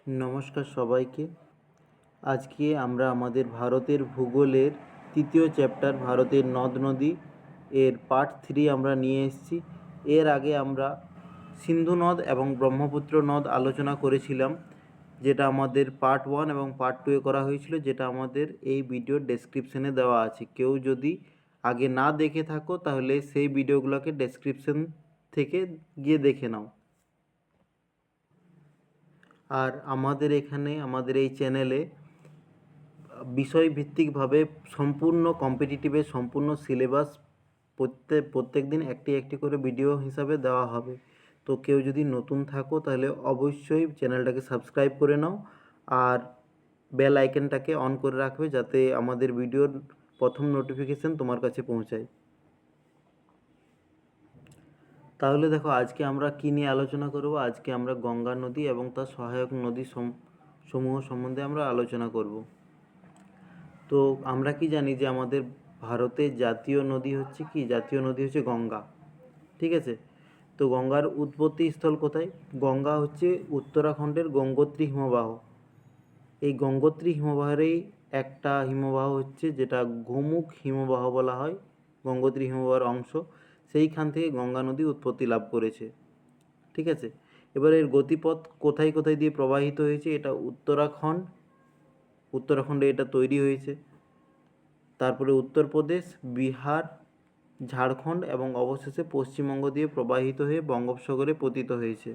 নমস্কার সবাইকে। আজকে আমরা আমাদের ভারতের ভূগোলের তৃতীয় চ্যাপ্টার ভারতের নদ নদী এর পার্ট 3 আমরা নিয়ে এসেছি। এর আগে আমরা সিন্ধু নদ এবং ব্রহ্মপুত্র নদ আলোচনা করেছিলাম, যেটা আমাদের পার্ট 1 এবং পার্ট 2 এ করা হয়েছিল, যেটা আমাদের এই ভিডিওর ডেসক্রিপশনে দেওয়া আছে। কেউ যদি আগে না দেখে থাকো তাহলে সেই ভিডিওগুলোকে ডেসক্রিপশন থেকে গিয়ে দেখে নাও। আর আমাদের এখানে আমাদের এই চ্যানেলে বিষয়ভিত্তিকভাবে সম্পূর্ণ কম্পিটিটিভের সম্পূর্ণ সিলেবাস প্রত্যেক দিন একটি একটি করে ভিডিও হিসাবে দেওয়া হবে। তো কেউ যদি নতুন থাকো তাহলে অবশ্যই চ্যানেলটাকে সাবস্ক্রাইব করে নাও আর বেল আইকনটাকে অন করে রাখবে, যাতে আমাদের ভিডিওর প্রথম নোটিফিকেশান তোমার কাছে পৌঁছায়। তাহলে দেখো, আজকে আমরা কী নিয়ে আলোচনা করব। আজকে আমরা গঙ্গা নদী এবং তার সহায়ক নদী সমূহ সম্বন্ধে আমরা আলোচনা করব। তো আমরা কি জানি যে আমাদের ভারতের জাতীয় নদী হচ্ছে কি? জাতীয় নদী হচ্ছে গঙ্গা। ঠিক আছে? তো গঙ্গার উৎপত্তি স্থল কোথায়? গঙ্গা হচ্ছে উত্তরাখণ্ডের গঙ্গোত্রী হিমবাহ। এই গঙ্গোত্রী হিমবাহেরই একটা হিমবাহ হচ্ছে যেটা গোমুখ হিমবাহ বলা হয়, গঙ্গোত্রী হিমবাহের অংশ। সেইখান থেকে গঙ্গা নদী উৎপত্তি লাভ করেছে। ঠিক আছে? এবার এর গতিপথ কোথায় কোথায় দিয়ে প্রবাহিত হয়েছে? এটা উত্তরাখণ্ডে এটা তৈরি হয়েছে। তারপরে উত্তরপ্রদেশ, বিহার, ঝাড়খণ্ড এবং অবশেষে পশ্চিমবঙ্গ দিয়ে প্রবাহিত হয়ে বঙ্গোপসাগরে পতিত হয়েছে।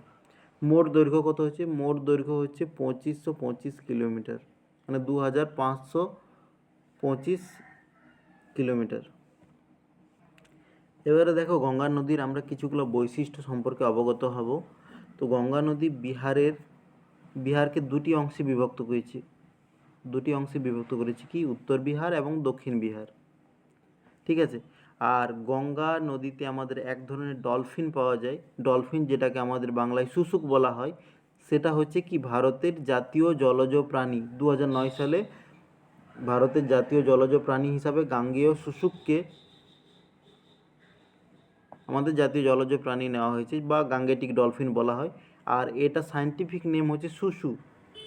মোট দৈর্ঘ্য কত হচ্ছে? মোট দৈর্ঘ্য হচ্ছে 2525 কিলোমিটার, মানে 2525 কিলোমিটার। এবারে দেখো, গঙ্গা নদীর আমরা কিছুগুলো বৈশিষ্ট্য সম্পর্কে অবগত হব। তো গঙ্গা নদী বিহারকে দুটি অংশে বিভক্ত করেছি কি? উত্তর বিহার এবং দক্ষিণ বিহার। ঠিক আছে? আর গঙ্গা নদীতে আমাদের এক ধরনের ডলফিন পাওয়া যায়। ডলফিন, যেটাকে আমাদের বাংলায় শুশুক বলা হয়, সেটা হচ্ছে কি ভারতের জাতীয় জলজ প্রাণী। 2009 সালে ভারতের জাতীয় জলজ প্রাণী হিসাবে গাঙ্গেয় শুশুককে আমাদের জাতীয় জলজ প্রাণী নেওয়া হয়েছে, বা গাঙ্গেটিক ডলফিন বলা হয়। আর এটা সায়েন্টিফিক নেম হচ্ছে শুশু।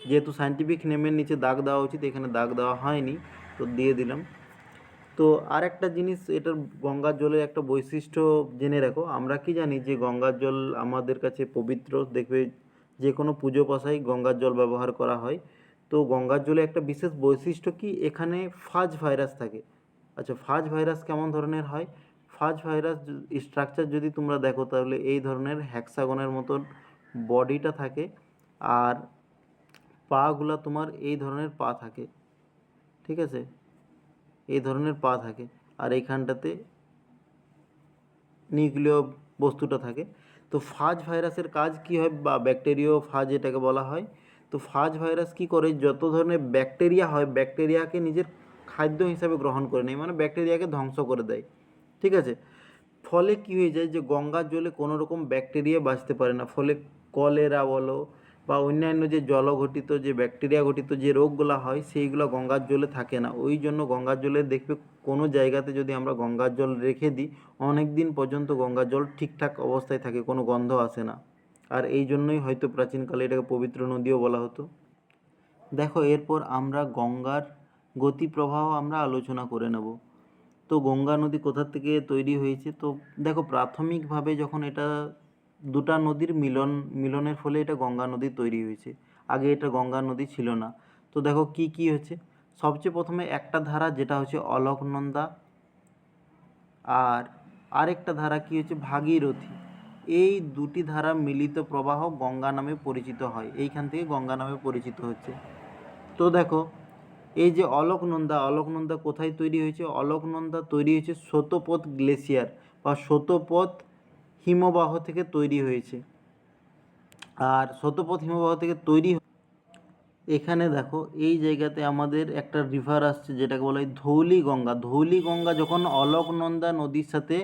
যেহেতু সায়েন্টিফিক নেমের নিচে দাগ দেওয়া উচিত, এখানে দাগ দেওয়া হয়নি, তো দিয়ে দিলাম। তো আর একটা জিনিস, এটার গঙ্গার জলের একটা বৈশিষ্ট্য জেনে রাখো। আমরা কি জানি যে গঙ্গার জল আমাদের কাছে পবিত্র। দেখবে যে কোনো পুজো পাশায় গঙ্গার জল ব্যবহার করা হয়। তো গঙ্গার জলে একটা বিশেষ বৈশিষ্ট্য কি? এখানে ফাজ ভাইরাস থাকে। আচ্ছা, ফাজ ভাইরাস কেমন ধরনের হয়? ফাজ ভাইরাস স্ট্রাকচার যদি তোমরা দেখো তাহলে এই ধরনের হ্যাক্সাগনের মতন বডিটা থাকে, আর পাগুলা তোমার এই ধরনের পা থাকে। ঠিক আছে? এই ধরনের পা থাকে, আর এইখানটাতে নিউক্লিয় বস্তুটা থাকে। তো ফাজ ভাইরাসের কাজ কি হয়, বা ব্যাকটেরিয়া ফাজ এটাকে বলা হয়। তো ফাজ ভাইরাস কি করে? যত ধরনের ব্যাকটেরিয়া হয়, ব্যাকটেরিয়াকে নিজের খাদ্য হিসাবে গ্রহণ করে নেয়, মানে ব্যাকটেরিয়াকে ধ্বংস করে দেয়। ঠিক আছে? ফলে কি হয়ে যায় যে গঙ্গার জলে কোনো রকম ব্যাকটেরিয়া বাঁচতে পারে না। ফলে কলেরা বলো বা অন্যান্য যে জলঘটিত যে ব্যাকটেরিয়া ঘটিত যে রোগগুলো হয়, সেইগুলো গঙ্গার জলে থাকে না। ওই জন্য গঙ্গার জলে দেখবে কোনো জায়গাতে যদি আমরা গঙ্গার জল রেখে দিই, অনেক দিন পর্যন্ত গঙ্গার জল ঠিকঠাক অবস্থায় থাকে, কোনো গন্ধ আসে না। আর এই জন্যই হয়তো প্রাচীনকালে এটাকে পবিত্র নদীও বলা হতো। দেখো, এরপর আমরা গঙ্গার গতিপ্রবাহ আমরা আলোচনা করে নেব। তো গঙ্গা নদী কোথা থেকে তৈরি হয়েছে? তো দেখো, প্রাথমিকভাবে যখন এটা দুটা নদীর মিলনের ফলে এটা গঙ্গা নদী তৈরি হয়েছে। আগে এটা গঙ্গা নদী ছিল না। তো দেখো কি কি হচ্ছে। সবচেয়ে প্রথমে একটা ধারা, যেটা হচ্ছে অলকনন্দা, আর আরেকটা ধারা কি হচ্ছে? ভাগীরথী। এই দুটি ধারা মিলিত প্রবাহ গঙ্গা নামে পরিচিত হয়। এইখান থেকে গঙ্গা নামে পরিচিত হচ্ছে। তো দেখো, এই যে অলকনন্দা কোথায় তৈরি হয়েছে? অলকনন্দা তৈরি হয়েছে শতপথ গ্লেসিয়ার বা শতপথ হিমবাহ থেকে তৈরি হয়েছে। আর শতপথ হিমবাহ থেকে তৈরি এখানে দেখো, এই জায়গাতে আমাদের একটা রিভার আসছে, যেটাকে বলা হয় ধৌলিগঙ্গা। ধৌলিগঙ্গা যখন অলকনন্দা নদীর সাথে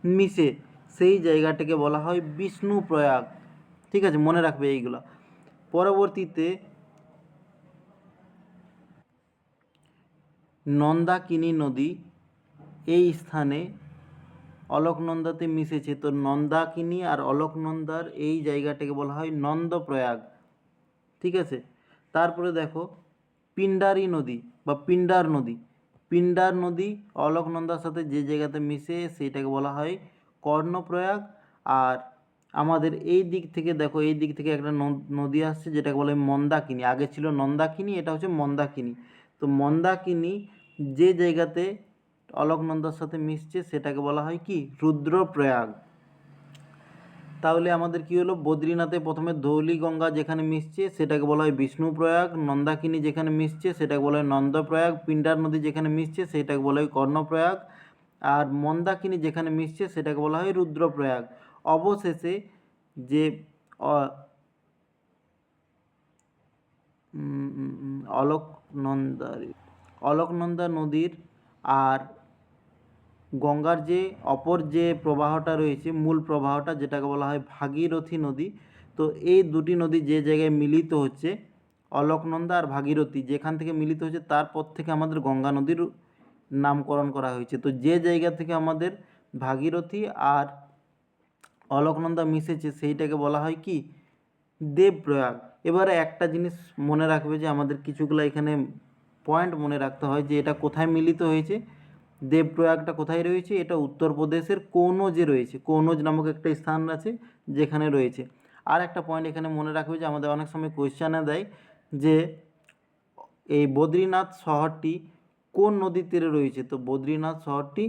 মিশে, সেই জায়গাটাকে বলা হয় বিষ্ণুপ্রয়াগ। ঠিক আছে? মনে রাখবে এইগুলো। পরবর্তীতে নন্দাকিনী নদী এই স্থানে অলকনন্দাতে মিশেছে। তো নন্দাকিনী আর অলকনন্দার এই জায়গাটাকে বলা হয় নন্দপ্রয়াগ। ঠিক আছে? তারপরে দেখো পিন্ডারি নদী বা পিন্ডার নদী। পিন্ডার নদী অলকনন্দার সাথে যে জায়গাতে মিশে সেইটাকে বলা হয় কর্ণপ্রয়াগ। আর আমাদের এই দিক থেকে দেখো, এই দিক থেকে একটা নদী আসছে যেটাকে বলে মন্দাকিনী। আগে ছিল নন্দাকিনী, এটা হচ্ছে মন্দাকিনী। তো মন্দাকিনী যে জায়গাতে অলকনন্দার সাথে মিশছে সেটাকে বলা হয় কি রুদ্রপ্রয়াগ। তাহলে আমাদের কি হলো, বদ্রীনাথে প্রথমে ধৌলিগঙ্গা যেখানে মিশছে সেটাকে বলা হয় বিষ্ণুপ্রয়াগ, মন্দাকিনী যেখানে মিশছে সেটাকে বলা হয় নন্দপ্রয়াগ, পিন্ডার নদী যেখানে মিশছে সেটাকে বলা হয় কর্ণপ্রয়াগ, আর মন্দাকিনী যেখানে মিশছে সেটাকে বলা হয় রুদ্রপ্রয়াগ। অবশেষে যে অলকনন্দা নদীর আর গঙ্গার যে অপর যে প্রবাহটা রয়েছে, মূল প্রবাহটা যেটাকে বলা হয় ভাগীরথী নদী। তো এই দুটি নদী যে জায়গায় মিলিত হচ্ছে, অলকনন্দা আর ভাগীরথী যেখান থেকে মিলিত হচ্ছে তারপর থেকে আমাদের গঙ্গা নদীর নামকরণ করা হয়েছে। তো যে জায়গা থেকে আমাদের ভাগীরথী আর অলকনন্দা মিশেছে সেইটাকে বলা হয় কি দেবপ্রয়াগ। এবারে একটা জিনিস মনে রাখবে যে আমাদের কিছুগুলো এখানে পয়েন্ট মনে রাখতে হয় যে এটা কোথায় মিলিত হয়েছে। দেবপ্রয়াগটা কোথায় রয়েছে, এটা উত্তরপ্রদেশের কনৌজে রয়েছে। কনৌজ নামক একটা স্থান আছে যেখানে রয়েছে। আর একটা পয়েন্ট এখানে মনে রাখবে যে আমাদের অনেক সময় কোয়েশ্চেনে দেয় যে এই বদ্রীনাথ শহরটি কোন নদীর তীরে রয়েছে। তো বদ্রীনাথ শহরটি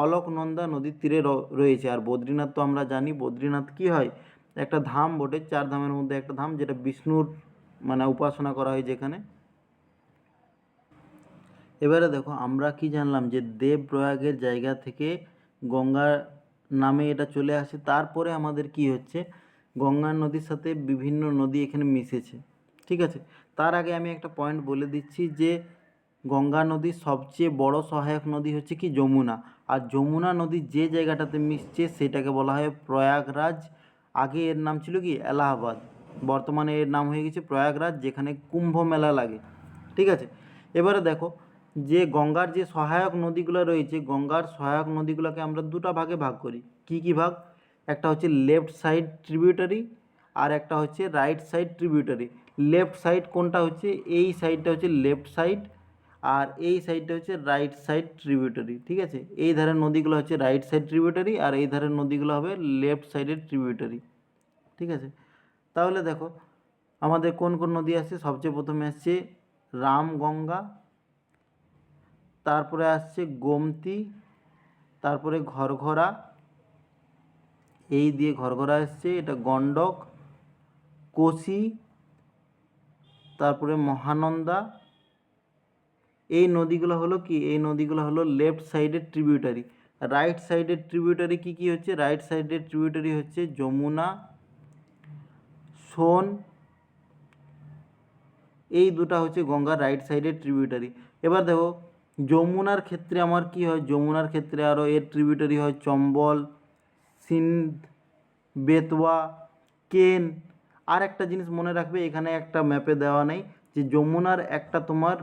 অলকনন্দা নদীর তীরে রয়েছে। আর বদ্রীনাথ তো আমরা জানি বদ্রীনাথ কি হয়, একটা ধাম বটে, 4 ধামের মধ্যে একটা ধাম, যেটা বিষ্ণুর মানে উপাসনা করা হয় যেখানে। এবারে দেখো আমরা কি জানলাম যে দেবপ্রয়াগের জায়গা থেকে গঙ্গা নামে এটা চলে আসে। তারপরে আমাদের কি হচ্ছে, গঙ্গা নদীর সাথে বিভিন্ন নদী এখানে মিশেছে। ঠিক আছে, তার আগে আমি একটা পয়েন্ট বলে দিচ্ছি যে গঙ্গা নদীর সবচেয়ে বড় সহায়ক নদী হচ্ছে কি যমুনা। আর যমুনা নদী যে জায়গাটাতে মিশছে সেটাকে বলা হয় প্রয়াগরাজ। আগে এর নাম ছিল কি এলাহাবাদ, বর্তমানে এর নাম হয়ে গেছে প্রয়াগরাজ, যেখানে কুম্ভ মেলা লাগে। ঠিক আছে, এবারে দেখো যে গঙ্গার যে সহায়ক নদীগুলো রয়েছে, গঙ্গার সহায়ক নদীগুলোকে আমরা দুটো ভাগে ভাগ করি। কি কি ভাগ? একটা হচ্ছে লেফট সাইড ট্রিবিউটারি আর একটা হচ্ছে right side tributary. Left side কোনটা হচ্ছে, এই সাইডটা হচ্ছে লেফট সাইড আর এই সাইডটা হচ্ছে রাইট সাইড ট্রিবিউটারি। ঠিক আছে, এই ধারের নদীগুলো হচ্ছে রাইট সাইড ট্রিবিউটারি আর এই ধারের নদীগুলো হবে লেফট সাইডের ট্রিবিউটারি। ঠিক আছে, তাহলে দেখো আমাদের কোন কোন নদী আসছে। সবচেয়ে প্রথমে আসছে রামগঙ্গা, তারপরে আসছে গোমতী, তারপরে ঘরঘরা, এই দিয়ে ঘরঘরা আসছে, এটা গণ্ডক, কোশি, তারপরে মহানন্দা। এই নদীগুলো হলো কি, এই নদীগুলো হলো লেফট সাইডের ট্রিবিউটারি। রাইট সাইডের ট্রিবিউটারি কি কি হচ্ছে, রাইট সাইডের ট্রিবিউটারি হচ্ছে যমুনা, সোন, এই দুটো হচ্ছে গঙ্গার রাইট সাইডের ট্রিবিউটারি। এবার দেখো যমুনার ক্ষেত্রে আমার কি হয়, যমুনার ক্ষেত্রে আরও এর ট্রিবিউটারি হয় চম্বল, সিন্ধ, বেতওয়া, কেন। আর একটা জিনিস মনে রাখবে, এখানে একটা ম্যাপে দেওয়া নেই যে যমুনার একটা তোমার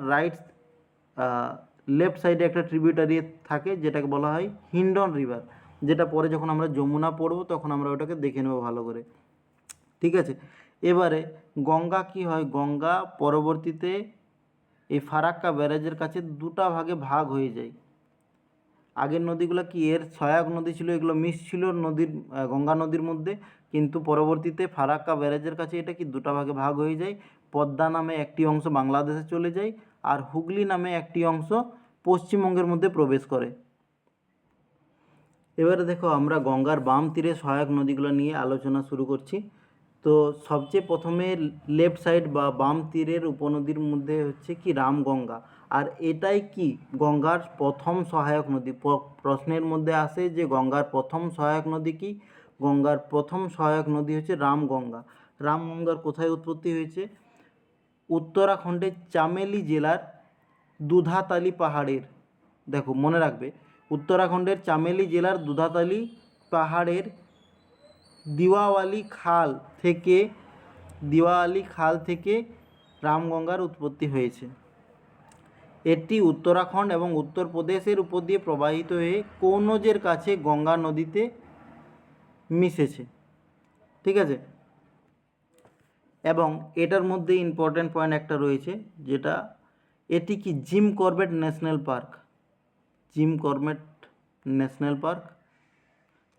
লেফট সাইডে একটা ট্রিবিউটারি থাকে যেটাকে বলা হয় হিন্ডন রিভার, যেটা পরে যখন আমরা যমুনা পড়বো তখন আমরা ওটাকে দেখে নেবো ভালো করে। ঠিক আছে, এবারে গঙ্গা কি হয়, গঙ্গা পরবর্তীতে এই ফারাক্কা ব্যারেজের কাছে দুটা ভাগে ভাগ হয়ে যায়। আগের নদীগুলো কি এর সহায়ক নদী ছিল, এগুলো মিশ ছিল নদীর গঙ্গা নদীর মধ্যে, কিন্তু পরবর্তীতে ফারাক্কা ব্যারেজের কাছে এটা কি দুটা ভাগে ভাগ হয়ে যায়। পদ্মা নামে একটি অংশ বাংলাদেশে চলে যায় আর হুগলি নামে একটি অংশ পশ্চিমবঙ্গের মধ্যে প্রবেশ করে। এবারে দেখো আমরা গঙ্গার বাম তীরে সহায়ক নদীগুলো নিয়ে আলোচনা শুরু করছি। তো সবচেয়ে প্রথমে লেফট সাইড বা বাম তীরের উপনদীর মধ্যে হচ্ছে কি রামগঙ্গা। আর এটাই কি গঙ্গার প্রথম সহায়ক নদী। প্রশ্নের মধ্যে আসে যে গঙ্গার প্রথম সহায়ক নদী কি, গঙ্গার প্রথম সহায়ক নদী হচ্ছে রামগঙ্গা। রামগঙ্গার কোথায় উৎপত্তি হয়েছে, উত্তরাখণ্ডের চামেলি জেলার দুধাতালি পাহাড়ের, দেখো মনে রাখবে উত্তরাখণ্ডের চামেলি জেলার দুধাতালি পাহাড়ের দিওয়ালি খাল থেকে রামগঙ্গার উৎপত্তি হয়েছে। এটি উত্তরাখণ্ড এবং উত্তরপ্রদেশের উপর দিয়ে প্রবাহিত হয়ে কনৌজের কাছে গঙ্গা নদীতে মিশেছে। ঠিক আছে, এবং এটার মধ্যে ইম্পর্ট্যান্ট পয়েন্ট একটা রয়েছে, যেটা এটি কি Jim Corbett national park. Jim Corbett national park,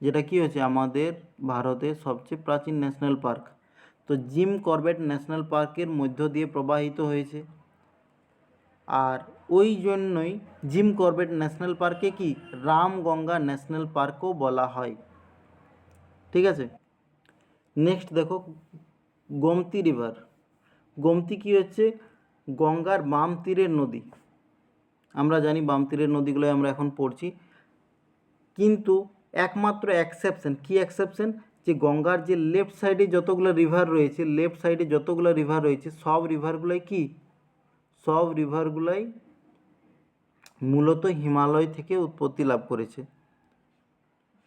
যেটা কি হচ্ছে আমাদের ভারতের সবচেয়ে প্রাচীন ন্যাশনাল পার্ক। তো জিম করবেট ন্যাশনাল পার্কের মধ্য দিয়ে প্রবাহিত হয়েছে, আর ওই জন্যই জিম করবেট ন্যাশনাল পার্কে কি রামগঙ্গা ন্যাশনাল পার্কও বলা হয়। ঠিক আছে, নেক্সট দেখো গোমতী রিভার। গোমতী কি হচ্ছে গঙ্গার বাম তীরের নদী। আমরা জানি বাম তীরের নদীগুলো আমরা এখন পড়ছি, কিন্তু একমাত্র এক্সেপশন কি এক্সেপশন, যে গঙ্গার যে লেফট সাইডে যতগুলো রিভার রয়েছে, লেফট সাইডে যতগুলো রিভার রয়েছে সব রিভারগুলোই কি, সব রিভারগুলোই মূলত হিমালয় থেকে উৎপত্তি লাভ করেছে।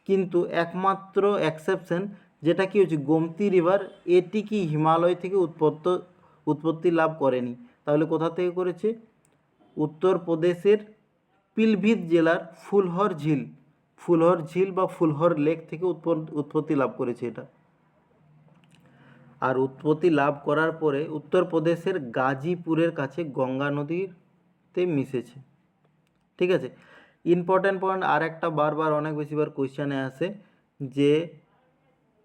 কিন্তু একমাত্র এক্সেপশন যেটা কি হচ্ছে গোমতী রিভার, এটি কি হিমালয় থেকে উৎপত্তি লাভ করেনি। তাহলে কোথা থেকে করেছে? উত্তরপ্রদেশের পিলভিত জেলার ফুলহর ঝিল বা ফুলহর লেক থেকে উৎপত্তি লাভ করেছে এটা। আর উৎপত্তি লাভ করার পরে উত্তরপ্রদেশের গাজীপুরের কাছে গঙ্গা নদীতে মিশেছে। ঠিক আছে, ইম্পর্ট্যান্ট পয়েন্ট আর একটা বারবার অনেক বেশিবার কোয়েশ্চানে আসে, যে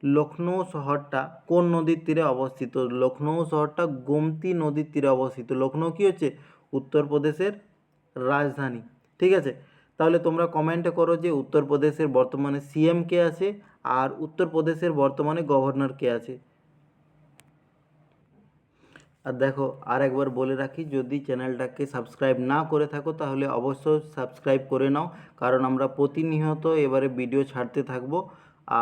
লখনৌ শহরটা কোন নদীর তীরে অবস্থিত। লখনৌ শহরটা গোমতী নদীর তীরে অবস্থিত। লখনৌ কি হচ্ছে উত্তরপ্রদেশের রাজধানী। ঠিক আছে, তাহলে তোমরা কমেন্টে করো যে উত্তরপ্রদেশের বর্তমানে সিএম কে আছে আর উত্তরপ্রদেশের বর্তমানে গভর্নর কে আছে। আর দেখো আর একবার বলে রাখি, যদি চ্যানেলটাকে সাবস্ক্রাইব না করে থাকো তাহলে অবশ্যই সাবস্ক্রাইব করে নাও, কারণ আমরা প্রতিনিয়ত এবারে ভিডিও ছাড়তে থাকবো।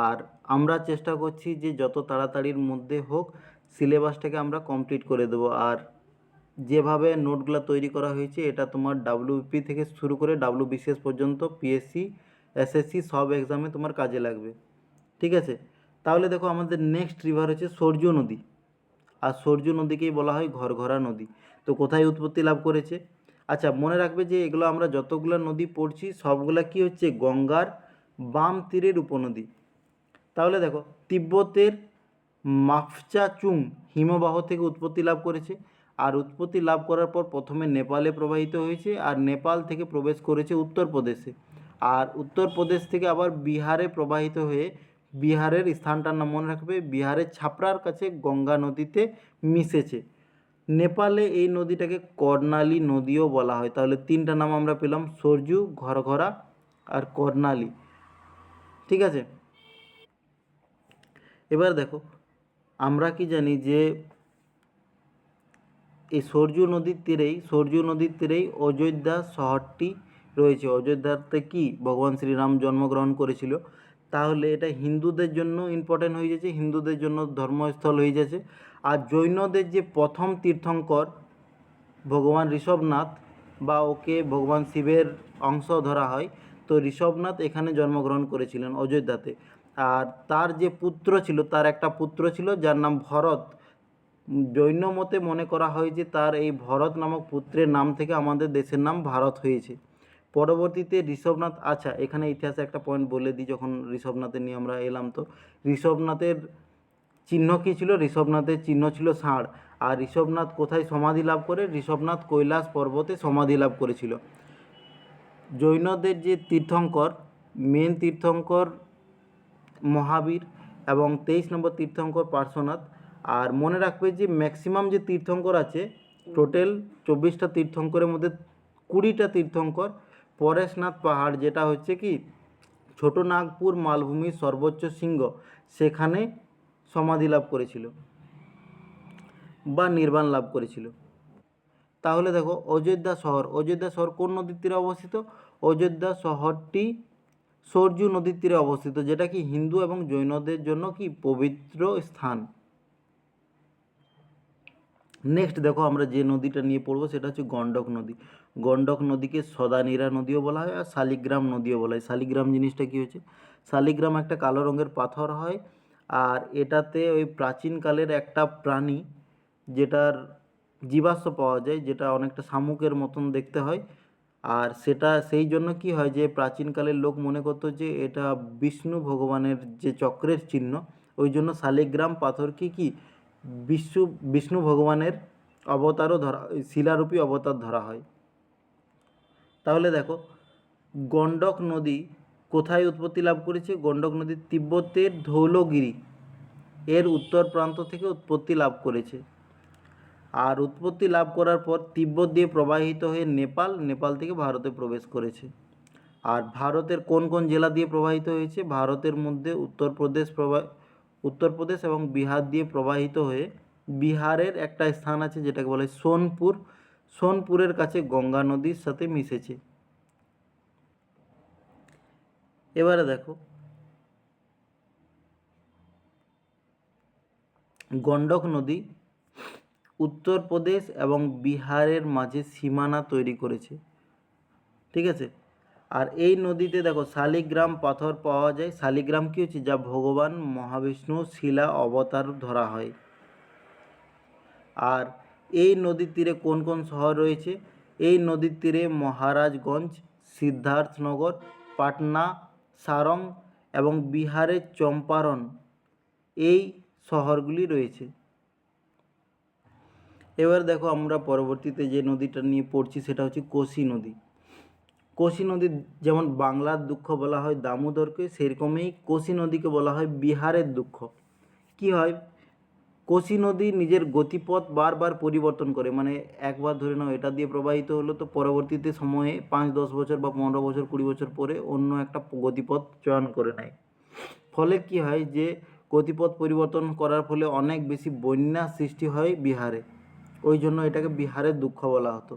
আর আমরা চেষ্টা করছি যে যত তাড়াতাড়ির মধ্যে হোক সিলেবাসটাকে আমরা কমপ্লিট করে দেবো। আর যেভাবে নোটগুলো তৈরি করা হয়েছে এটা তোমার ডাব্লিউপি থেকে শুরু করে ডাব্লিউবিসিএস পর্যন্ত, পিএসসি, এসএসসি সব এক্সামে তোমার কাজে লাগবে। ঠিক আছে, তাহলে দেখো আমাদের নেক্সট রিভার হচ্ছে সরজু নদী। আর সরজু নদীকেই বলা হয় ঘরঘরা নদী। তো কোথায় উৎপত্তি লাভ করেছে? আচ্ছা, মনে রাখবে যে এগুলো আমরা যতগুলো নদী পড়ছি সবগুলা কি হচ্ছে গঙ্গার বাম তীরের উপনদী। তাহলে দেখো তিব্বতের মাফচা-চুং হিমবাহ থেকে উৎপত্তি লাভ করেছে, আর উৎপত্তি লাভ করার পর প্রথমে নেপালে প্রবাহিত হয়েছে, আর নেপাল থেকে প্রবেশ করেছে উত্তরপ্রদেশে, আর উত্তরপ্রদেশ থেকে আবার বিহারে প্রবাহিত হয়ে বিহারের স্থানটার নাম মনে রাখবে, বিহারের ছাপড়ার কাছে গঙ্গা নদীতে মিশেছে। নেপালে এই নদীটাকে কর্ণালী নদীও বলা হয়। তাহলে তিনটা নাম আমরা পেলাম, সরজু, ঘরঘরা আর কর্ণালী। ঠিক আছে, এবার দেখো আমরা কি জানি যে এই সরজু নদীর তীরেই অযোধ্যা শহরটি রয়েছে। অযোধ্যাতে কি ভগবান শ্রীরাম জন্মগ্রহণ করেছিল। তাহলে এটা হিন্দুদের জন্য ইম্পর্টেন্ট হয়ে যাচ্ছে, হিন্দুদের জন্য ধর্মস্থল হয়ে যাচ্ছে। আর জৈনদের যে প্রথম তীর্থঙ্কর ভগবান ঋষভনাথ, বা ওকে ভগবান শিবের অংশ ধরা হয়, তো ঋষভনাথ এখানে জন্মগ্রহণ করেছিলেন অযোধ্যাতে। আর তার যে পুত্র ছিল, তার একটা পুত্র ছিল যার নাম ভরত। জৈন মতে মনে করা হয় যে তার এই ভরত নামক পুত্রের নাম থেকে আমাদের দেশের নাম ভারত হয়েছে। পরবর্তীতে ঋষভনাথ, আচ্ছা এখানে ইতিহাসে একটা পয়েন্ট বলে দিই, যখন ঋষভনাথের নিয়ে আমরা এলাম, তো ঋষভনাথের চিহ্ন কী ছিল? ঋষভনাথের চিহ্ন ছিল ষাঁড়। আর ঋষভনাথ কোথায় সমাধি লাভ করে? ঋষভনাথ কৈলাস পর্বতে সমাধি লাভ করেছিল। জৈনদের যে তীর্থঙ্কর, মেন তীর্থঙ্কর মহাবীর এবং 23 নম্বর তীর্থঙ্কর পার্শ্বনাথ। আর মনে রাখবে যে ম্যাক্সিমাম যে তীর্থঙ্কর আছে, টোটাল 24টা তীর্থঙ্করের মধ্যে 20টা তীর্থঙ্কর পরেশনাথ পাহাড়, যেটা হচ্ছে কি ছোটনাগপুর মালভূমির সর্বোচ্চ শৃঙ্গ, সেখানে সমাধি লাভ করেছিল বা নির্বাণ লাভ করেছিল। তাহলে দেখো অযোধ্যা শহর কোন নদীর তীরে অবস্থিত? অযোধ্যা শহরটি সরজু নদীর তীরে অবস্থিত, যেটা কি হিন্দু এবং জৈনদের জন্য কি পবিত্র স্থান। নেক্সট দেখো আমরা যে নদীটা নিয়ে পড়বো সেটা হচ্ছে গণ্ডক নদী। গণ্ডক নদীকে সদানীরা নদীও বলা হয় আর শালিগ্রাম নদীও বলা হয়। শালিগ্রাম জিনিসটা কী হচ্ছে? শালিগ্রাম একটা কালো রঙের পাথর হয়, আর এটাতে ওই প্রাচীনকালের একটা প্রাণী যেটার জীবাশ্ম পাওয়া যায়, যেটা অনেকটা শামুকের মতন দেখতে হয়। আর সেটা সেই জন্য কি হয় যে প্রাচীনকালের লোক মনে করতো যে এটা বিষ্ণু ভগবানের যে চক্রের চিহ্ন, ওই জন্য শালিগ্রাম পাথরকে কি বিষ্ণু ভগবানের অবতারও ধরা, শিলারূপী অবতার ধরা হয়। তাহলে দেখো গণ্ডক নদী কোথায় উৎপত্তি লাভ করেছে? গণ্ডক নদী তিব্বতের ধৌলগিরি এর উত্তর প্রান্ত থেকে উৎপত্তি লাভ করেছে। আর উৎপত্তি লাভ করার পর তিব্বত দিয়ে প্রবাহিত হয়ে নেপাল থেকে ভারতে প্রবেশ করেছে। আর ভারতের কোন কোন জেলা দিয়ে প্রবাহিত হয়েছে? ভারতের মধ্যে উত্তরপ্রদেশ এবং বিহার দিয়ে প্রবাহিত হয়ে বিহারের একটা স্থান আছে যেটাকে বলে সোনপুরের কাছে গঙ্গা নদীর সাথে মিশেছে। এবারে দেখো গণ্ডক নদী উত্তরপ্রদেশ এবং বিহারের মাঝে সীমানা তৈরি করেছে। ঠিক আছে, আর এই নদীতে দেখো শালিগ্রাম পাথর পাওয়া যায়। শালিগ্রাম কী হচ্ছে? যা ভগবান মহাবিষ্ণু শিলা অবতার ধরা হয়। আর এই নদীর তীরে কোন কোন শহর রয়েছে? এই নদীর তীরে মহারাজগঞ্জ, সিদ্ধার্থনগর, পাটনা, সারং এবং বিহারের চম্পারণ এই শহরগুলি রয়েছে। এবার দেখো আমরা পরবর্তীতে যে নদীটা নিয়ে পড়ছি সেটা হচ্ছে কোশি নদী। কোশি নদী যেমন বাংলার দুঃখ বলা হয় দামোদরকে, সেরকমই কোশি নদীকে বলা হয় বিহারের দুঃখ। কি হয়? কোশি নদী নিজের গতিপথ বারবার পরিবর্তন করে, মানে একবার ধরে নাও এটা দিয়ে প্রবাহিত হলো, তো পরবর্তীতে সময়ে 5-10 বছর বা 15 বছর 20 বছর পরে অন্য একটা গতিপথ চয়ন করে নেয়। ফলে কি হয় যে গতিপথ পরিবর্তন করার ফলে অনেক বেশি বন্যা সৃষ্টি হয় বিহারে, ওই জন্য এটাকে বিহারের দুঃখ বলা হতো।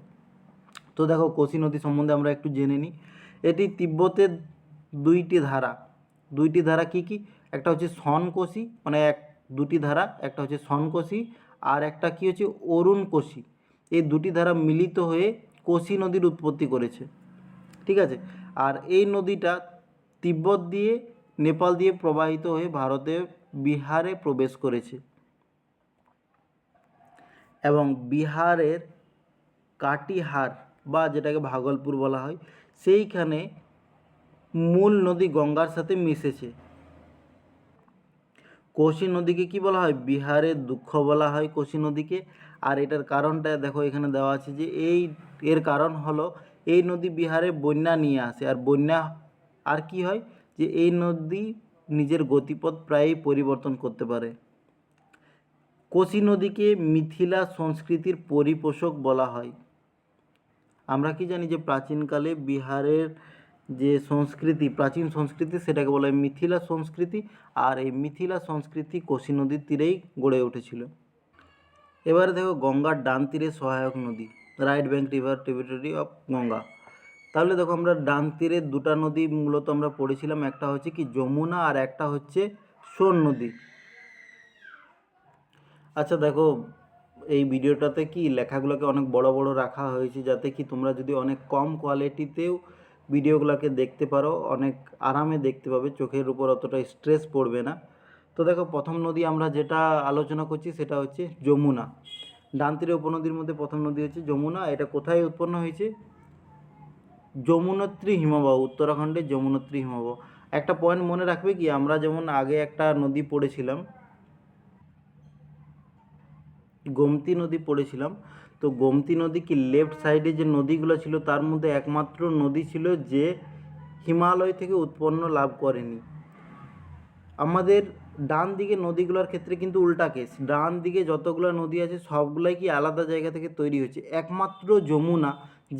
তো দেখো কোশি নদী সম্বন্ধে আমরা একটু জেনে নিই। এটি তিব্বতের দুইটি ধারা কি কি? একটা হচ্ছে সনকোশি, মানে দুটি ধারা, একটা হচ্ছে সনকোশি আর একটা কি হচ্ছে অরুণ কোশি। এই দুটি ধারা মিলিত হয়ে কোশি নদীর উৎপত্তি করেছে। ঠিক আছে, আর এই নদীটা তিব্বত দিয়ে নেপাল দিয়ে প্রবাহিত হয়ে ভারতে বিহারে প্রবেশ করেছে এবং বিহারের কাটিহার বা যেটাকে ভাগলপুর বলা হয় সেইখানে মূল নদী গঙ্গার সাথে মিশেছে। কোশি নদীকে কি বলা হয়? বিহারের দুঃখ বলা হয় কোশি নদীকে। আর এটার কারণটা দেখো এখানে দেওয়া আছে যে এর কারণ হলো এই নদী বিহারে বন্যা নিয়ে আসে। আর বন্যা আর কি হয় যে এই নদী নিজের গতিপথ প্রায়ই পরিবর্তন করতে পারে। কোশি নদীকে মিথিলা সংস্কৃতির পরিপোষক বলা হয়। আমরা কি জানি যে প্রাচীনকালে বিহারের যে প্রাচীন সংস্কৃতি সেটাকে বলা হয় মিথিলা সংস্কৃতি, আর এই মিথিলা সংস্কৃতি কোশি নদীর তীরেই গড়ে উঠেছিল। এবারে দেখো গঙ্গার ডান তীরে সহায়ক নদী, right bank river tributary of Ganga. তাহলে দেখো আমরা ডান তীরে দুটা নদী মূলত আমরা পড়েছিলাম, একটা হচ্ছে কি যমুনা আর একটা হচ্ছে সোন নদী। আচ্ছা দেখো এই ভিডিওটাতে কি লেখাগুলোকে অনেক বড় বড় রাখা হয়েছে যাতে কি তোমরা যদি অনেক কম কোয়ালিটিতেও ভিডিওগুলোকে দেখতে পারো, অনেক আরামে দেখতে পাবে, চোখের উপর অতটা স্ট্রেস পড়বে না। তো দেখো প্রথম নদী আমরা যেটা আলোচনা করছি সেটা হচ্ছে যমুনা। ডান তীরে উপনদীর মধ্যে প্রথম নদী হচ্ছে যমুনা। এটা কোথায় উৎপন্ন হয়েছে? যমুনোত্রী হিমবাহ, উত্তরাখণ্ডের যমুনোত্রী হিমবাহ। একটা পয়েন্ট মনে রাখবে কি, আমরা যেমন আগে একটা নদী পড়েছিলাম গোমতী নদী পড়েছিলাম, তো গোমতী নদী কি লেফট সাইডে যে নদীগুলো ছিল তার মধ্যে একমাত্র নদী ছিল যে হিমালয় থেকে উৎপন্ন লাভ করেনি। আমাদের ডান দিকে নদীগুলোর ক্ষেত্রে কিন্তু উল্টা কেস, ডান দিকে যতগুলো নদী আছে সবগুলাই কি আলাদা জায়গা থেকে তৈরি হয়েছে, একমাত্র যমুনা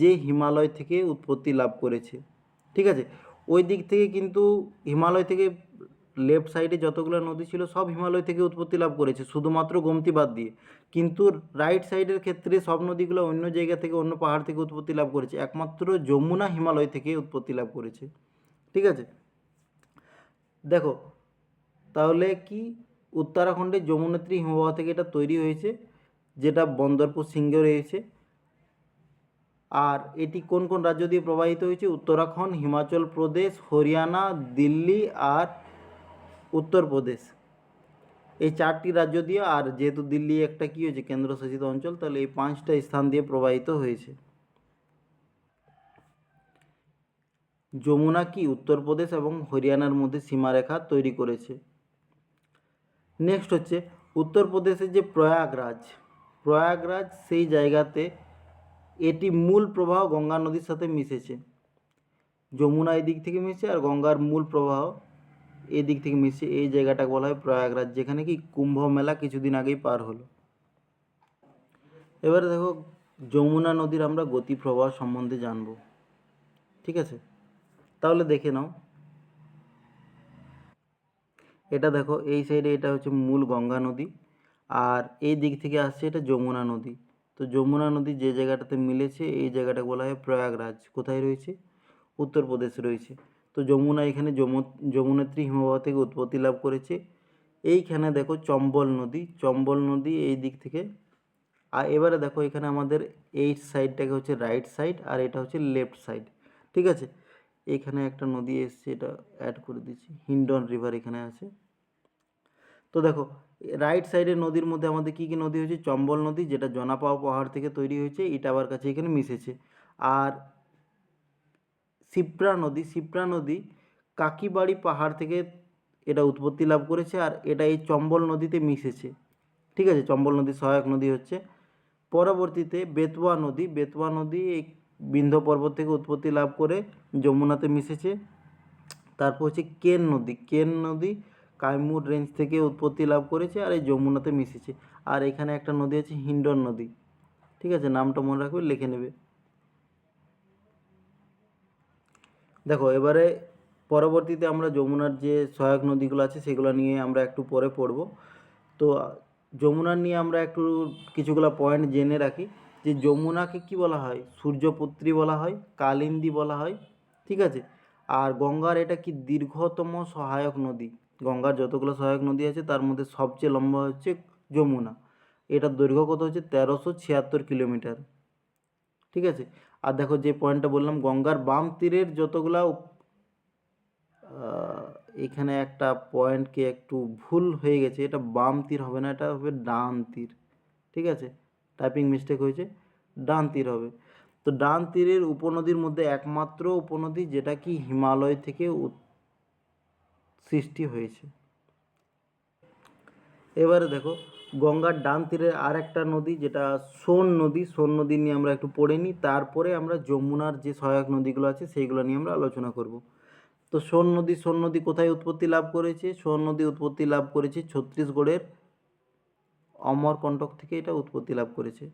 যে হিমালয় থেকে উৎপত্তি লাভ করেছে। ঠিক আছে, ওই দিক থেকে কিন্তু হিমালয় থেকে লেফট সাইডে যতগুলো নদী ছিল সব হিমালয় থেকে উৎপত্তি লাভ করেছে শুধুমাত্র গোমতী বাদ দিয়ে। কিন্তু রাইট সাইডের ক্ষেত্রে সব নদীগুলো অন্য জায়গা থেকে অন্য পাহাড় থেকে উৎপত্তি লাভ করেছে, একমাত্র যমুনা হিমালয় থেকে উৎপত্তি লাভ করেছে। ঠিক আছে, দেখো তাহলে কি উত্তরাখণ্ডের যমুনোত্রী হিমবাহ থেকে এটা তৈরি হয়েছে, যেটা বন্দরপুর সিংহে রয়েছে। আর এটি কোন কোন রাজ্য দিয়ে প্রবাহিত হয়েছে? উত্তরাখণ্ড, হিমাচল প্রদেশ, হরিয়ানা, দিল্লি আর উত্তরপ্রদেশ, এই 4টি রাজ্য দিয়ে। আর যেহেতু দিল্লি একটা কী হয়েছে কেন্দ্রশাসিত অঞ্চল, তাহলে এই 5টা স্থান দিয়ে প্রবাহিত হয়েছে। যমুনা কি উত্তরপ্রদেশ এবং হরিয়ানার মধ্যে সীমারেখা তৈরি করেছে। নেক্সট হচ্ছে উত্তরপ্রদেশের যে প্রয়াগরাজ সেই জায়গাতে এটি মূল প্রবাহ গঙ্গা নদীর সাথে মিশেছে। যমুনা এই দিক থেকে মিশছে আর গঙ্গার মূল প্রবাহ এই দিক থেকে মিশছে। এই জায়গাটাকে বলা হয় প্রয়াগরাজ, যেখানে কি কুম্ভ মেলা কিছুদিন আগেই পার হলো। এবারে দেখো যমুনা নদীর আমরা গতি প্রবাহ সম্বন্ধে জানবো, ঠিক আছে? তাহলে দেখে নাও, এটা দেখো এই সাইডে এটা হচ্ছে মূল গঙ্গা নদী, আর এই দিক থেকে আসছে এটা যমুনা নদী। তো যমুনা নদী যে জায়গাটাতে মিলেছে এই জায়গাটাকে বলা হয় প্রয়াগরাজ। কোথায় রয়েছে? উত্তরপ্রদেশে রয়েছে। তো যমুনা এখানে যমুনেত্রী হিমবাহ থেকে উৎপত্তি লাভ করেছে। এইখানে দেখো চম্বল নদী এই দিক থেকে। আর এবারে দেখো এখানে আমাদের এই সাইডটাকে হচ্ছে রাইট সাইড আর এটা হচ্ছে লেফট সাইড, ঠিক আছে? এখানে একটা নদী এসছে, এটা অ্যাড করে দিচ্ছি, হিন্ডন রিভার এখানে আছে। তো দেখো রাইট সাইডের নদীর মধ্যে আমাদের কী কী নদী হয়েছে? চম্বল নদী, যেটা জনাপাও পাহাড় থেকে তৈরি হয়েছে, ইটাবার কাছে এখানে মিশেছে। আর শিপ্রা নদী কাকিবাড়ি পাহাড় থেকে এটা উৎপত্তি লাভ করেছে, আর এটা এই চম্বল নদীতে মিশেছে, ঠিক আছে? চম্বল নদী সহায়ক নদী হচ্ছে। পরবর্তীতে বেতওয়া নদী এই বিন্ধ্য পর্বত থেকে উৎপত্তি লাভ করে যমুনাতে মিশেছে। তারপর হচ্ছে কেন নদী কাইমুর রেঞ্জ থেকে উৎপত্তি লাভ করেছে আর এই যমুনাতে মিশেছে। আর এখানে একটা নদী আছে হিন্ডন নদী, ঠিক আছে? নামটা মনে রাখবে, লিখে নেবে। দেখো এবারে পরবর্তীতে আমরা যমুনার যে সহায়ক নদীগুলো আছে সেগুলো নিয়ে আমরা একটু পরে পড়ব। তো যমুনার নিয়ে আমরা একটু কিছুগুলো পয়েন্ট জেনে রাখি, যে যমুনাকে কি বলা হয়? সূর্যপুত্রী বলা হয়, কালিন্দী বলা হয়, ঠিক আছে? আর গঙ্গার এটা কি দীর্ঘতম সহায়ক নদী। গঙ্গার যতগুলো সহায়ক নদী আছে তার মধ্যে সবচেয়ে লম্বা হচ্ছে যমুনা। এটার দৈর্ঘ্য কত হচ্ছে? 1376 কিলোমিটার, ঠিক আছে? আর দেখো যে পয়েন্টটা বললাম, গঙ্গার বাম তীরের যতগুলা এখানে একটা পয়েন্টকে একটু ভুল হয়ে গেছে, এটা বাম তীর হবে না, এটা হবে ডান তীর, ঠিক আছে? টাইপিং মিস্টেক হয়েছে, ডান তীর হবে। তো ডান তীরের উপনদীর মধ্যে একমাত্র উপনদী যেটা কি হিমালয় থেকে সৃষ্টি হয়েছে। এবারে দেখো গঙ্গার ডান তীরের আর একটা নদী যেটা সোন নদী নিয়ে আমরা একটু পড়ে নিই, তারপরে আমরা যমুনার যে সহায়ক নদীগুলো আছে সেইগুলো নিয়ে আমরা আলোচনা করব। তো সোন নদী কোথায় উৎপত্তি লাভ করেছে? সোন নদী উৎপত্তি লাভ করেছে ছত্তিশগড়ের অমরকণ্টক থেকে, এটা উৎপত্তি লাভ করেছে।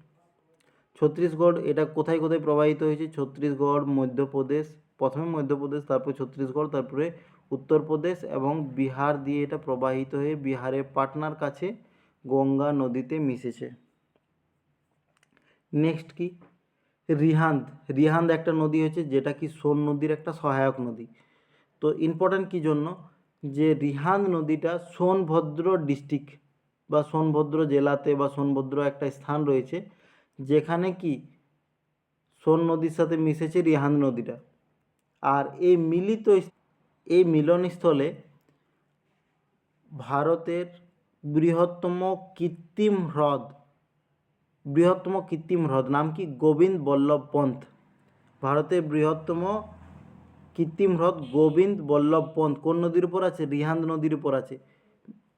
ছত্তিশগড় এটা কোথায় কোথায় প্রবাহিত হয়েছে? ছত্তিশগড়, মধ্যপ্রদেশ, প্রথমে মধ্যপ্রদেশ, তারপরে ছত্তিশগড়, তারপরে উত্তরপ্রদেশ এবং বিহার দিয়ে এটা প্রবাহিত হয়ে বিহারের পাটনার কাছে গঙ্গা নদীতে মিশেছে। নেক্সট কি? রিহান্দ একটা নদী হচ্ছে যেটা কি সোন নদীর একটা সহায়ক নদী। তো ইম্পর্ট্যান্ট কী জন্য? যে রিহান্দ নদীটা সোনভদ্র ডিস্ট্রিক্ট বা সোনভদ্র জেলাতে বা সোনভদ্র একটা স্থান রয়েছে, যেখানে কি সোন নদীর সাথে মিশেছে রিহান্দ নদীটা। আর এই মিলনস্থলে ভারতের বৃহত্তম কৃত্রিম হ্রদ নাম কি? গোবিন্দ বল্লভ পন্থ। ভারতের বৃহত্তম কৃত্রিম হ্রদ গোবিন্দ বল্লভ পন্থ কোন নদীর উপর আছে? রিহান্দ নদীর উপর আছে।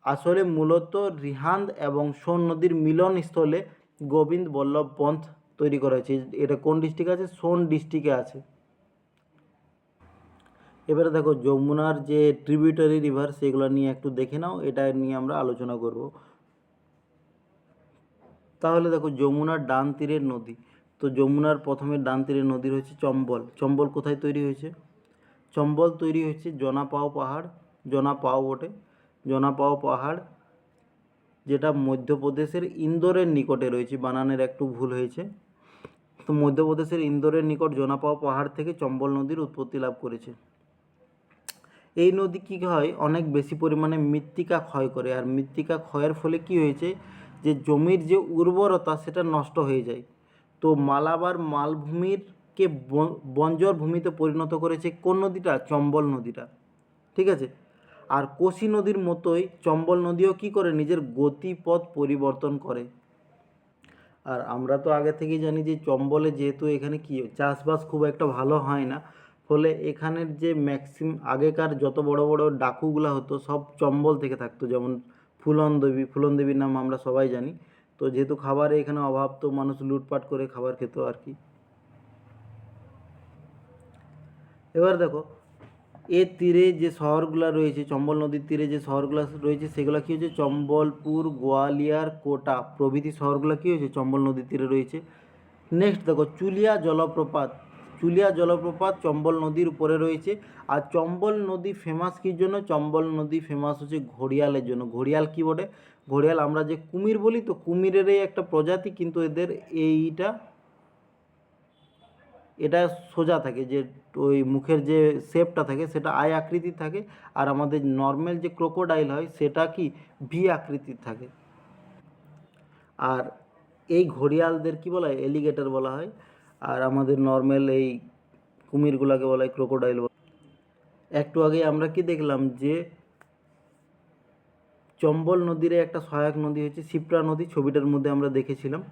আসলে মূলত রিহান্দ এবং সোন নদীর মিলনস্থলে গোবিন্দ বল্লভ পন্থ তৈরি করা হয়েছে। এটা কোন ডিস্ট্রিক্টে আছে? সোন ডিস্ট্রিক্টে আছে। এবারে দেখো যমুনার যে ট্রিবিউটারি রিভার সেগুলো নিয়ে একটু দেখে নাও, এটা নিয়ে আমরা আলোচনা করব। তাহলে দেখো যমুনার ডান তীরের নদী, তো যমুনার প্রথমে ডান তীরের নদী রয়েছে চম্বল কোথায় তৈরি হয়েছে? চম্বল তৈরি হয়েছে জনাপাও পাহাড়, যেটা মধ্যপ্রদেশের ইন্দোরের নিকটে রয়েছে। বানানের একটু ভুল হয়েছে। তো মধ্যপ্রদেশের ইন্দোরের নিকট জনাপাও পাহাড় থেকে চম্বল নদীর উৎপত্তি লাভ করেছে। এই নদী কী হয়? অনেক বেশি পরিমাণে মৃত্তিকা ক্ষয় করে, আর মৃত্তিকা ক্ষয়ের ফলে কি হয়েছে? যে জমির যে উর্বরতা সেটা নষ্ট হয়ে যায়। তো মালাবার মালভূমিরকে বঞ্জর ভূমিতে পরিণত করেছে কোন নদীটা? চম্বল নদীটা, ঠিক আছে? আর কোশি নদীর মতোই চম্বল নদীও কী করে? নিজের গতিপথ পরিবর্তন করে। আর আমরা তো আগে থেকেই জানি যে চম্বলে যেহেতু এখানে কি চাষবাস খুব একটা ভালো হয় না, ফলে এখানের যে আগেকার যত বড় বড় ডাকুগুলা হতো সব চম্বল থেকে থাকতো, যেমন ফুলন দেবীর নাম আমরা সবাই জানি। তো যেহেতু খাবারে এখানে অভাব, তো মানুষ লুটপাট করে খাবার খেত আর কি। এবার দেখো এর তীরে যে শহরগুলো রয়েছে, চম্বল নদীর তীরে যে শহরগুলো রয়েছে সেগুলো কী হচ্ছে, চম্বলপুর, গোয়ালিয়র, কোটা প্রভৃতি শহরগুলো কী হয়েছে, চম্বল নদীর তীরে রয়েছে। নেক্সট দেখো চুলিয়া জলপ্রপাত চম্বল নদীর উপরে রয়েছে। আর চম্বল নদী ফেমাস কির জন্য, চম্বল নদী ফেমাস হচ্ছে ঘড়িয়ালের জন্য। ঘড়িয়াল কী বটে, ঘড়িয়াল আমরা যে কুমির বলি, তো কুমিরেরই একটা প্রজাতি, কিন্তু এদের এটা সোজা থাকে, যে ওই মুখের যে শেপটা থাকে সেটা আই আকৃতির থাকে। আর আমাদের নর্মাল যে ক্রোকোডাইল হয় সেটা কি ভি আকৃতির থাকে। আর এই ঘড়িয়ালদের কি বলা হয়, এলিগেটর বলা হয়। আর আমাদের নর্মাল এই কুমিরগুলোকে বলা হয় ক্রোকোডাইল। একটু আগে আমরা কি দেখলাম যে চম্বল নদীর একটা সহায়ক নদী হচ্ছে শিপ্রা নদী, ছবিটার মধ্যে আমরা দেখেছিলাম।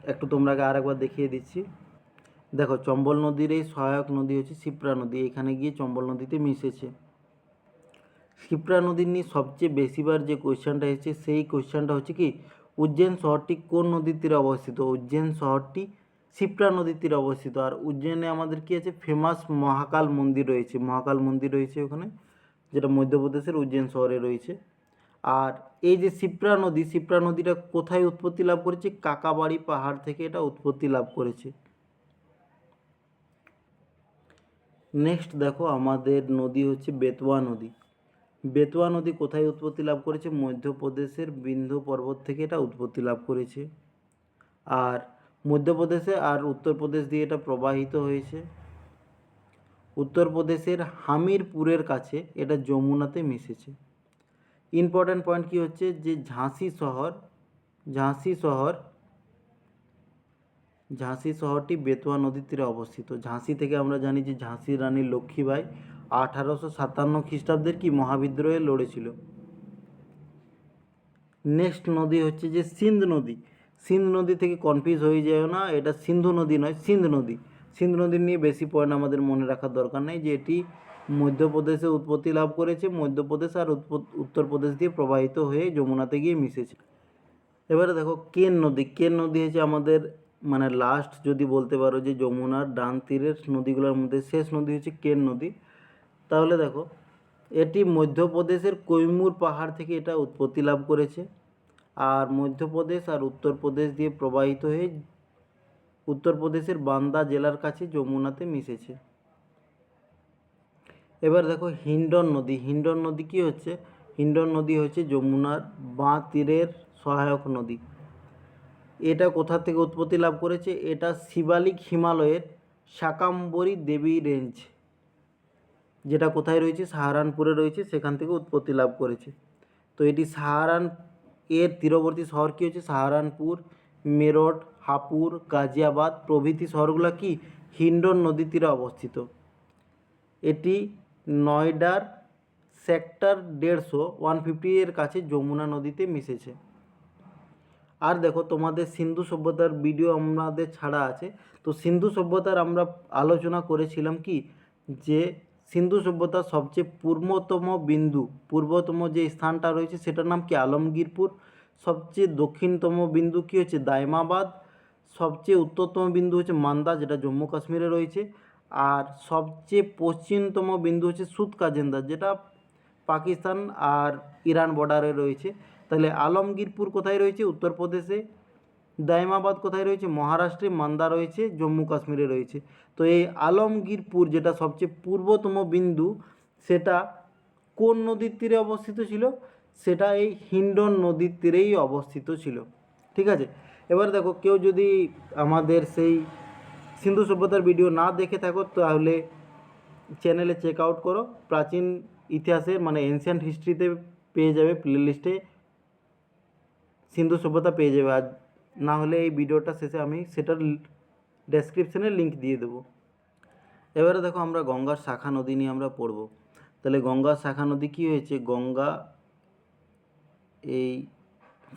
একটু তোমরাকে আর একবার দেখিয়ে দিচ্ছি। দেখো চম্বল নদীর এই সহায়ক নদী হচ্ছে শিপ্রা নদী, এখানে গিয়ে চম্বল নদীতে মিশেছে। শিপ্রা নদীর নিয়ে সবচেয়ে বেশিবার যে কোয়েশ্চেনটা এসেছে, সেই কোয়েশ্চেনটা হচ্ছে কি, উজ্জৈন শহরটি কোন নদীর তীরে অবস্থিত। উজ্জৈন শহরটি শিপ্রা নদীর তীরে অবস্থিত। আর উজ্জৈনে আমাদের কি আছে, ফেমাস মহাকাল মন্দির রয়েছে, মহাকাল মন্দির রয়েছে ওখানে, যেটা মধ্যপ্রদেশের উজ্জৈন শহরে রয়েছে। আর এই যে শিপ্রা নদীটা কোথায় উৎপত্তি লাভ করেছে, কাকাবাড়ি পাহাড় থেকে এটা উৎপত্তি লাভ করেছে। নেক্সট দেখো আমাদের নদী হচ্ছে বেতোয়া নদী। বেতোয়া নদী কোথায় উৎপত্তি লাভ করেছে, মধ্যপ্রদেশের বিন্ধ্য পর্বত থেকে এটা উৎপত্তি লাভ করেছে। আর মধ্যপ্রদেশে আর উত্তরপ্রদেশ দিয়ে এটা প্রবাহিত হয়েছে। উত্তরপ্রদেশের হামিরপুরের কাছে এটা যমুনাতে মিশেছে। ইম্পর্ট্যান্ট পয়েন্ট কি হচ্ছে, যে ঝাঁসি শহরটি বেতোয়া নদীর তীরে অবস্থিত। ঝাঁসি থেকে আমরা জানি যে ঝাঁসির রানী লক্ষ্মীবাই 1857 খ্রিস্টাব্দের কি মহাবিদ্রোহে লড়েছিল। নেক্সট নদী হচ্ছে যে সিন্ধ নদী। সিন্ধ নদী থেকে কনফিউজ হয়ে যায় না, এটা সিন্ধু নদী নয়, সিন্ধ নদী। সিন্ধ নদী নিয়ে বেশি পয়েন্ট আমাদের মনে রাখার দরকার নেই, যে এটি মধ্যপ্রদেশে উৎপত্তি লাভ করেছে, মধ্যপ্রদেশ আর উত্তরপ্রদেশ দিয়ে প্রবাহিত হয়ে যমুনাতে গিয়ে মিশেছে। এবারে দেখো কেন নদী হচ্ছে আমাদের মানে লাস্ট যদি বলতে পারো যে যমুনার ডান তীরের নদীগুলোর মধ্যে শেষ নদী হচ্ছে কেন নদী। তাহলে দেখো এটি মধ্যপ্রদেশের কৈমুর পাহাড় থেকে এটা উৎপত্তি লাভ করেছে। আর মধ্যপ্রদেশ আর উত্তরপ্রদেশ দিয়ে প্রবাহিত হয়ে উত্তরপ্রদেশের বান্দা জেলার কাছে যমুনাতে মিশেছে। এবার দেখো হিন্ডন নদী কি হচ্ছে, হিন্ডন নদী হচ্ছে যমুনার বাঁ তীরের সহায়ক নদী। এটা কোথা থেকে উৎপত্তি লাভ করেছে, এটা শিবালিক হিমালয়ের শাকাম্বরী দেবী রেঞ্জ, যেটা কোথায় রয়েছে, সাহারানপুরে রয়েছে, সেখান থেকে উৎপত্তি লাভ করেছে। তো এটি এর তীরবর্তী শহর কী হচ্ছে, সাহারানপুর, মেরঠ, হাপুর, গাজিয়াবাদ প্রভৃতি শহরগুলো কি হিন্ডন নদীর তীরে অবস্থিত। এটি নয়ডার সেক্টর 150 এর কাছে যমুনা নদীতে মিশেছে। আর দেখো তোমাদের সিন্ধু সভ্যতার ভিডিও আমাদের ছাড়া আছে, তো সিন্ধু সভ্যতার আমরা আলোচনা করেছিলাম কি, যে সিন্ধু সভ্যতার সবচেয়ে পূর্বতম যে স্থানটা রয়েছে সেটার নাম কি, আলমগীরপুর। সবচেয়ে দক্ষিণতম বিন্দু কি হচ্ছে, দাইমাবাদ। সবচেয়ে উত্তরতম বিন্দু হচ্ছে মান্দা, যেটা জম্মু কাশ্মীরে রয়েছে। আর সবচেয়ে পশ্চিমতম বিন্দু হচ্ছে সুতকাজেন্দা, যেটা পাকিস্তান আর ইরান বর্ডারে রয়েছে। তাহলে আলমগীরপুর কোথায় রয়েছে, উত্তরপ্রদেশে। দাইমাবাদ কোথায় রয়েছে, মহারাষ্ট্রে। মান্দা রয়েছে জম্মু কাশ্মীরে রয়েছে। তো এই আলমগীরপুর যেটা সবচেয়ে পূর্বতম বিন্দু, সেটা কোন নদীর তীরে অবস্থিত ছিল, সেটা এই হিন্ডন নদীর তীরেই অবস্থিত ছিল। ঠিক আছে, এবার দেখো কেউ যদি আমাদের সেই সিন্ধু সভ্যতার ভিডিও না দেখে থাকো, তাহলে চ্যানেলে চেক আউট করো, প্রাচীন ইতিহাসের মানে এনশিয়ান্ট হিস্ট্রিতে পেয়ে যাবে, প্লেলিস্টে সিন্ধু সভ্যতা পেয়ে যাবে। আর না হলে এই ভিডিওটা শেষে আমি সেটার ডেসক্রিপশানে লিঙ্ক দিয়ে দেবো। এবারে দেখো আমরা গঙ্গার শাখা নদী নিয়ে আমরা পড়ব। তাহলে গঙ্গার শাখা নদী কী হয়েছে, গঙ্গা এই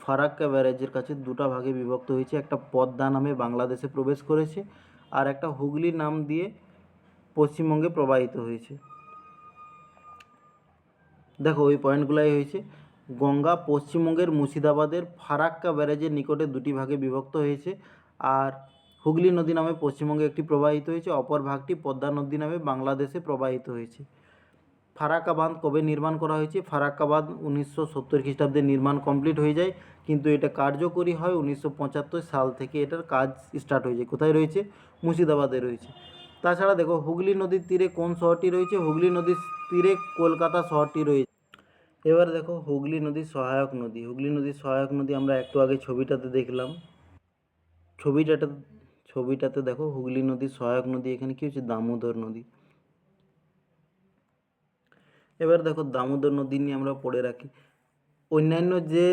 ফারাক্কা ব্যারেজের কাছে দুটা ভাগে বিভক্ত হয়েছে। একটা পদ্মা নামে বাংলাদেশে প্রবেশ করেছে, আর একটা হুগলি নাম দিয়ে পশ্চিমবঙ্গে প্রবাহিত হয়েছে। দেখো ওই পয়েন্টগুলাই হয়েছে। গঙ্গা পশ্চিমবঙ্গের মুর্শিদাবাদের ফারাক্কা ব্যারেজের নিকটে দুটি ভাগে বিভক্ত হয়েছে। আর হুগলি নদী নামে পশ্চিমবঙ্গে একটি প্রবাহিত হয়েছে, অপর ভাগটি পদ্মা নদী নামে বাংলাদেশে প্রবাহিত হয়েছে। ফারাক্কা বাঁধ কবে নির্মাণ করা হয়েছে? ফারাক্কা বাঁধ 1970 খ্রিস্টাব্দে নির্মাণ কমপ্লিট হয়ে যায়, কিন্তু এটা কার্যকরী হয় 1975 সাল থেকে এটার কাজ স্টার্ট হয়ে যায়। কোথায় রয়েছে? মুর্শিদাবাদে রয়েছে। তাছাড়া দেখো হুগলি নদীর তীরে কোন শহরটি রয়েছে? হুগলি নদীর তীরে কলকাতা শহরটি রয়েছে। এবার দেখো হুগলি নদীর সহায়ক নদী। হুগলি নদীর সহায়ক নদী আমরা একটু আগে ছবিটাতে দেখলাম। ছবিটাতে দেখো হুগলি নদীর সহায়ক নদী এখানে কি হচ্ছে? দামোদর নদী। এবার দেখো দামোদর নদী নিয়ে আমরা পড়ে রাখি। অন্যান্য যে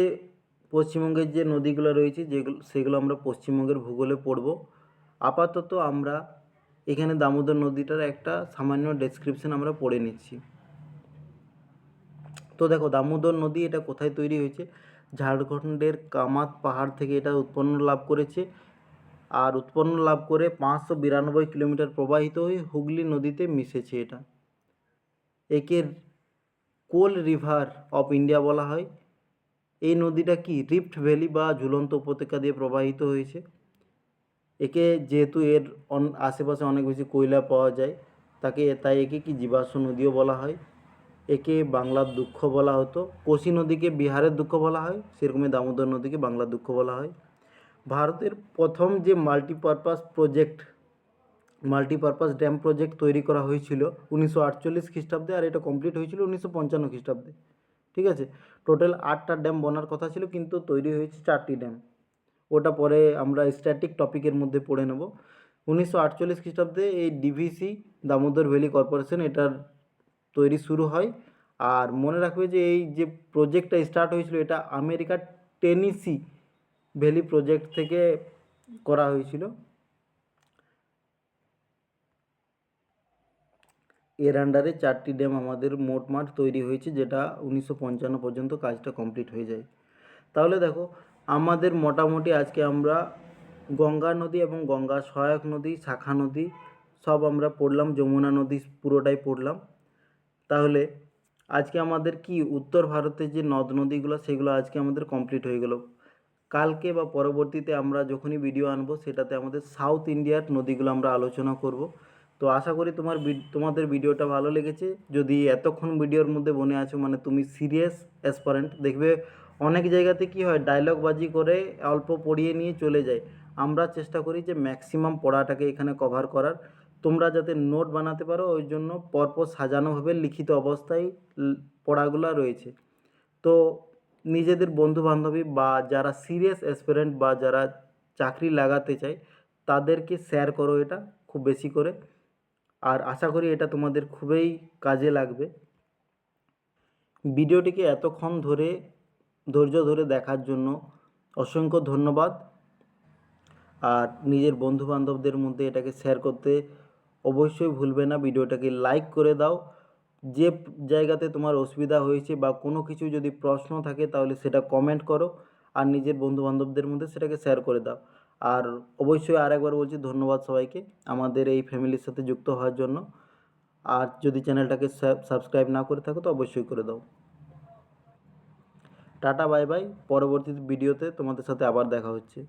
পশ্চিমবঙ্গের যে নদীগুলো রয়েছে সেগুলো আমরা পশ্চিমবঙ্গের ভূগোলে পড়ব। আপাতত আমরা এখানে দামোদর নদীটার একটা সামান্য ডেসক্রিপশন আমরা পড়ে নিচ্ছি। তো দেখো দামোদর নদী এটা কোথায় তৈরি হয়েছে? ঝাড়খণ্ডের কামাত পাহাড় থেকে এটা উৎপন্ন লাভ করেছে। আর উৎপন্ন লাভ করে 592 কিলোমিটার প্রবাহিত হয়ে হুগলি নদীতে মিশেছে। একে কোল রিভার অফ ইন্ডিয়া বলা হয়। এই নদীটা কি রিফ্ট ভ্যালি বা ঝুলন্ত উপত্যকা দিয়ে প্রবাহিত হয়েছে। একে যেহেতু এর আশেপাশে অনেক বেশি কয়লা পাওয়া যায় তাই একে কি জীবাশ্ম নদীও বলা হয়। একে বাংলার দুঃখ বলা হতো। কোশি নদীকে বিহারের দুঃখ বলা হয়, সেরকমই দামোদর নদীকে বাংলার দুঃখ বলা হয়। ভারতের প্রথম যে মাল্টিপারপাস ড্যাম প্রজেক্ট তৈরি করা হয়েছিল 1948 খ্রিস্টাব্দে, আর এটা কমপ্লিট হয়েছিল 1955 খ্রিস্টাব্দে। ঠিক আছে, টোটাল 8টা ড্যাম বানার কথা ছিল, কিন্তু তৈরি হয়েছে 4টি ড্যাম। ওটা পরে আমরা স্ট্যাটিক টপিকের মধ্যে পড়ে নেব। 1948 খ্রিস্টাব্দে এই ডিভিসি দামোদর ভ্যালি কর্পোরেশন এটার তৈরি শুরু হয়। আর মনে রাখবে যে এই যে প্রজেক্টটা স্টার্ট হয়েছিল এটা আমেরিকার টেনেসি ভ্যালি প্রজেক্ট থেকে করা হয়েছিল। এর আন্ডারে 4টি ড্যাম আমাদের মোটমাট তৈরি হয়েছে, যেটা 1955 পর্যন্ত কাজটা কমপ্লিট হয়ে যায়। তাহলে দেখো আমাদের মোটামুটি আজকে আমরা গঙ্গা নদী এবং গঙ্গা সহায়ক নদী, শাখা নদী সব আমরা পড়লাম, যমুনা নদী পুরোটাই পড়লাম। তাহলে আজকে আমাদের কি উত্তর ভারতের যে নদ নদীগুলো সেগুলো আজকে আমাদের কমপ্লিট হয়ে গেল। কালকে বা পরবর্তীতে আমরা যখনই ভিডিও আনবো সেটাতে আমাদের সাউথ ইন্ডিয়ার নদীগুলো আমরা আলোচনা করব। তো আশা করি তোমাদের ভিডিওটা ভালো লেগেছে। যদি এতক্ষণ ভিডিওর মধ্যে বনে আছো মানে তুমি সিরিয়াস অ্যাসপারেন্ট। দেখবে অনেক জায়গাতে কি হয়, ডায়লগ বাজি করে অল্প পড়িয়ে নিয়ে চলে যায়। আমরা চেষ্টা করি যে ম্যাক্সিমাম পড়াটাকে এখানে কভার করার। তোমরা যাতে নোট বানাতে পারো ওই জন্য পরপর সাজানোভাবে লিখিত অবস্থায় পড়াগুলো রয়েছে। তো নিজেদের বন্ধুবান্ধবী বা যারা সিরিয়াস অ্যাসপিরেন্ট বা যারা চাকরি লাগাতে চায় তাদেরকে শেয়ার করো এটা খুব বেশি করে। আর আশা করি এটা তোমাদের খুবই কাজে লাগবে। ভিডিওটিকে এতক্ষণ ধৈর্য ধরে দেখার জন্য অসংখ্য ধন্যবাদ। আর নিজের বন্ধুবান্ধবদের মধ্যে এটাকে শেয়ার করতে অবশ্যই ভুলবে না। ভিডিওটাকে লাইক করে দাও। যে জায়গাতে তোমার অসুবিধা হয়েছে বা কোনো কিছু যদি প্রশ্ন থাকে তাহলে সেটা কমেন্ট করো, আর নিজের বন্ধুবান্ধবদের মধ্যে সেটাকে শেয়ার করে দাও। আর অবশ্যই আরেকবার বলছি ধন্যবাদ সবাইকে আমাদের এই ফ্যামিলির সাথে যুক্ত হওয়ার জন্য। আর যদি চ্যানেলটাকে সাবস্ক্রাইব না করে থাকো তো অবশ্যই করে দাও। Tata bye bye. পরবর্তী ভিডিওতে তোমাদের সাথে আবার দেখা হচ্ছে।